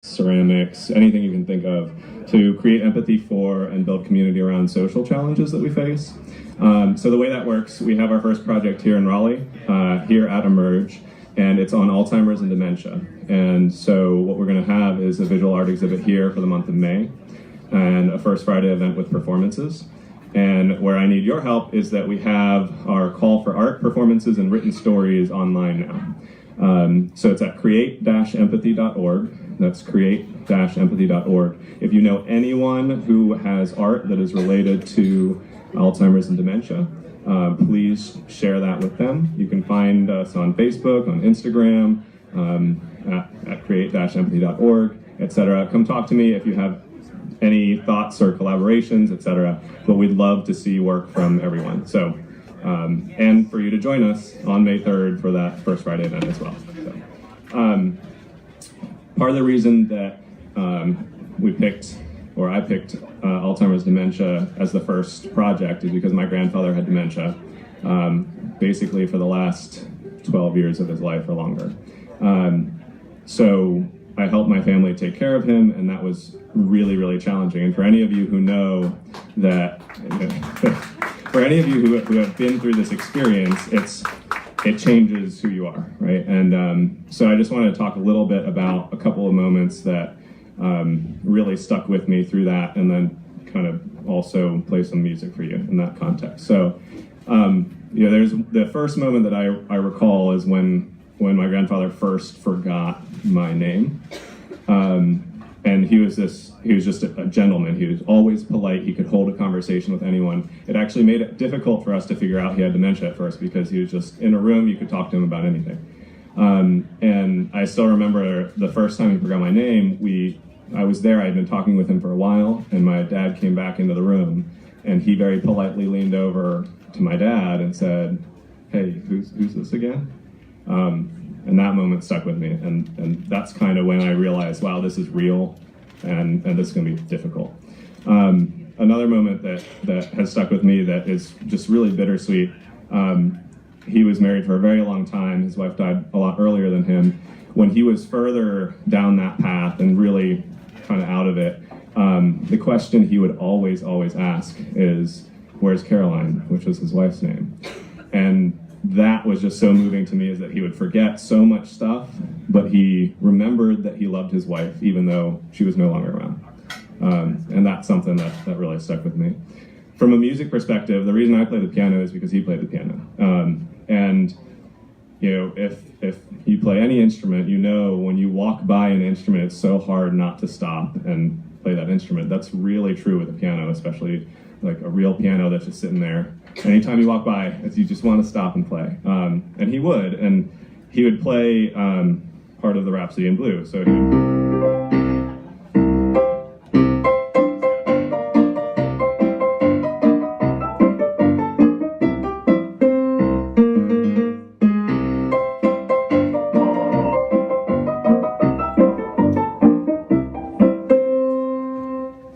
ceramics, anything you can think of, to create empathy for and build community around social challenges that we face. So the way that works, we have our first project here in Raleigh, here at Emerge, and it's on Alzheimer's and dementia. And so what we're going to have is a visual art exhibit here for the month of May, and a First Friday event with performances. And where I need your help is that we have our call for art performances and written stories online now. So it's at create-empathy.org. That's create-empathy.org. If you know anyone who has art that is related to Alzheimer's and dementia, please share that with them. You can find us on Facebook, on Instagram, at create-empathy.org, etc. Come talk to me if you have any thoughts or collaborations, etc. But we'd love to see work from everyone. So, and for you to join us on May 3rd for that First Friday event as well. So, part of the reason that I picked Alzheimer's dementia as the first project is because my grandfather had dementia, basically for the last 12 years of his life or longer. So I helped my family take care of him, and that was really, really challenging. And for any of you who know that, for any of you who have been through this experience, it changes who you are, right? And so I just wanted to talk a little bit about a couple of moments that really stuck with me through that, and then kind of also play some music for you in that context. So, there's the first moment that I recall is when my grandfather first forgot my name. And he was just a gentleman. He was always polite. He could hold a conversation with anyone. It actually made it difficult for us to figure out he had dementia at first, because he was just in a room, you could talk to him about anything. And I still remember the first time he forgot my name, I was there, I had been talking with him for a while, and my dad came back into the room, and he very politely leaned over to my dad and said, "Hey, who's this again?" And that moment stuck with me, and that's kind of when I realized, wow, this is real, and this is going to be difficult. Another moment that has stuck with me that is just really bittersweet, he was married for a very long time. His wife died a lot earlier than him. When he was further down that path and really kind of out of it, the question he would always ask is, "Where's Caroline?" which was his wife's name. And that was just so moving to me, is that he would forget so much stuff, but he remembered that he loved his wife even though she was no longer around. And that's something that really stuck with me. From a music perspective, the reason I play the piano is because he played the piano. And if you play any instrument, when you walk by an instrument, it's so hard not to stop and play that instrument. That's really true with the piano, especially like a real piano that's just sitting there. Anytime you walk by, you just want to stop and play. And he would play part of the Rhapsody in Blue. So he would,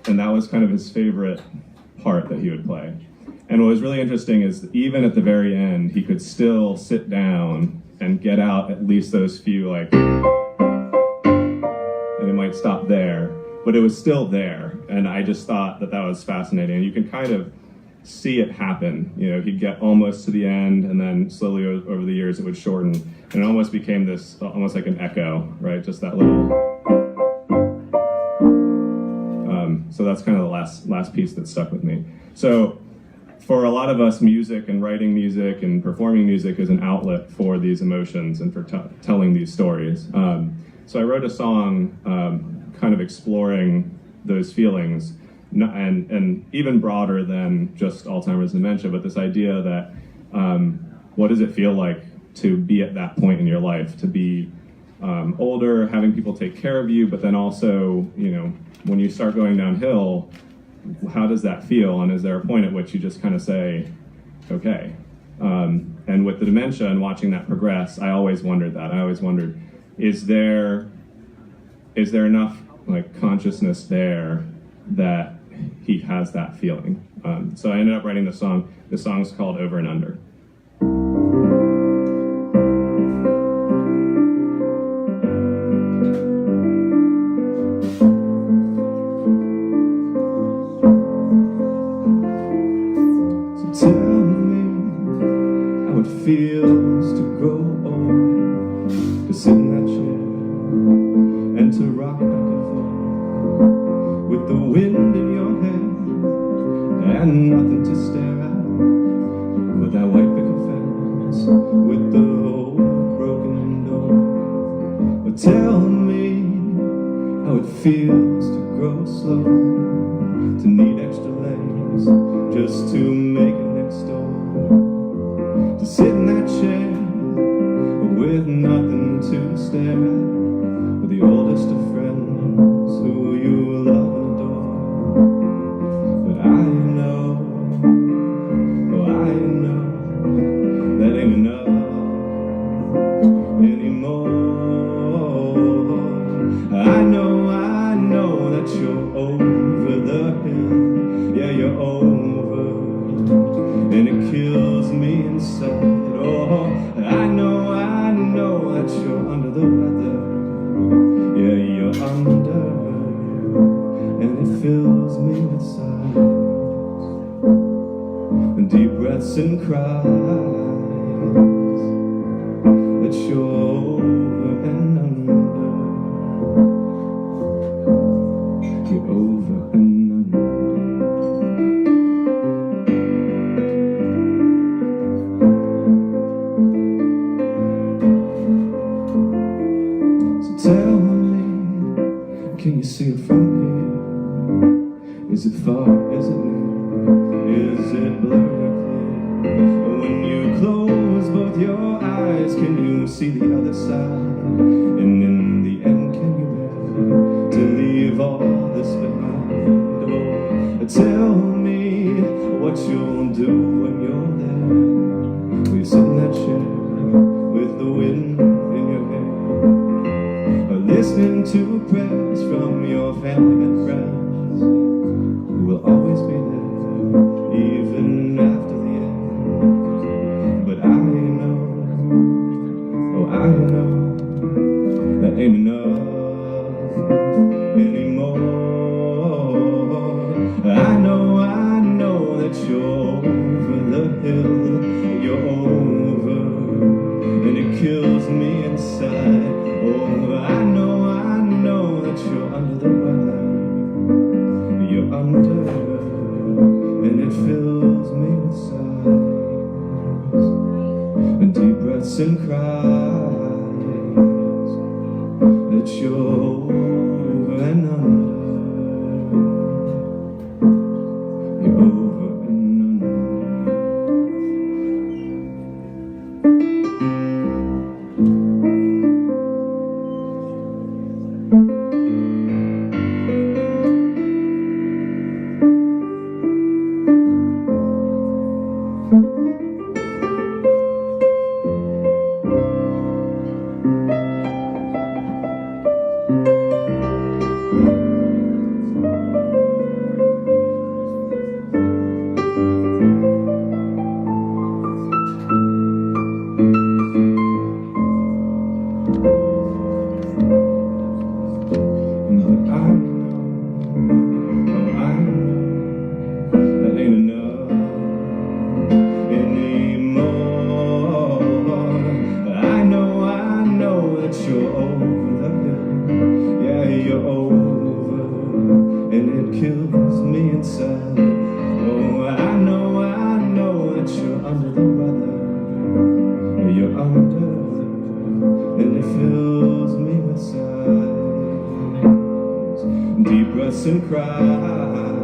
and that was kind of his favorite part that he would play. And what was really interesting is even at the very end, he could still sit down and get out at least those few, and it might stop there, but it was still there. And I just thought that was fascinating. And you can kind of see it happen. He'd get almost to the end, and then slowly over the years it would shorten. And it almost became this, almost like an echo, right? Just that little. So that's kind of the last piece that stuck with me. So for a lot of us, music and writing music and performing music is an outlet for these emotions and for telling these stories. So I wrote a song kind of exploring those feelings, and even broader than just Alzheimer's and dementia, but this idea that what does it feel like to be at that point in your life, to be older, having people take care of you, but then also, when you start going downhill, how does that feel? And is there a point at which you just kind of say, okay? And with the dementia and watching that progress, I always wondered that. I always wondered, is there enough consciousness there that he has that feeling? So I ended up writing the song. The song's called Over and Under. to rock back and forth with the wind in your hair and nothing to stare at but that white picket fence with the old broken door. But tell me how it feels to grow slow, to need extra legs just to make it next door, to sit in that chair with nothing to stare at, with the oldest of friends who you love and adore. But I know, oh I know, that ain't enough anymore. I know that you're over the hill, yeah you're over, and it kills me inside. Oh, I know that you're under the weather, yeah you're under, and it fills me with sighs, and deep breaths and cries, that you're over and under, you're over and under. Tell me, can you see it from here? Is it far, is it near? Is it blurry or clear? When you close both your eyes, can you see the other side? And in the end, can you bear to leave all this behind? Oh, tell me what you'll do when you're there. Will you sit in that chair with the wind in your hair, listening to prayers from your family and friends who will always be there even after the end? But I know, oh I know, that ain't enough anymore. I know that you're over the hill, you're over, and it kills me inside. Oh, I know that you're under the weather, you're under, and it fills me with sighs, and deep breaths and cries, that you're over and under, you're over and under. You're over the hill, yeah you're over, and it kills me inside. Oh I know that you're under the weather, you're under, and it fills me with sighs, deep breaths and cries,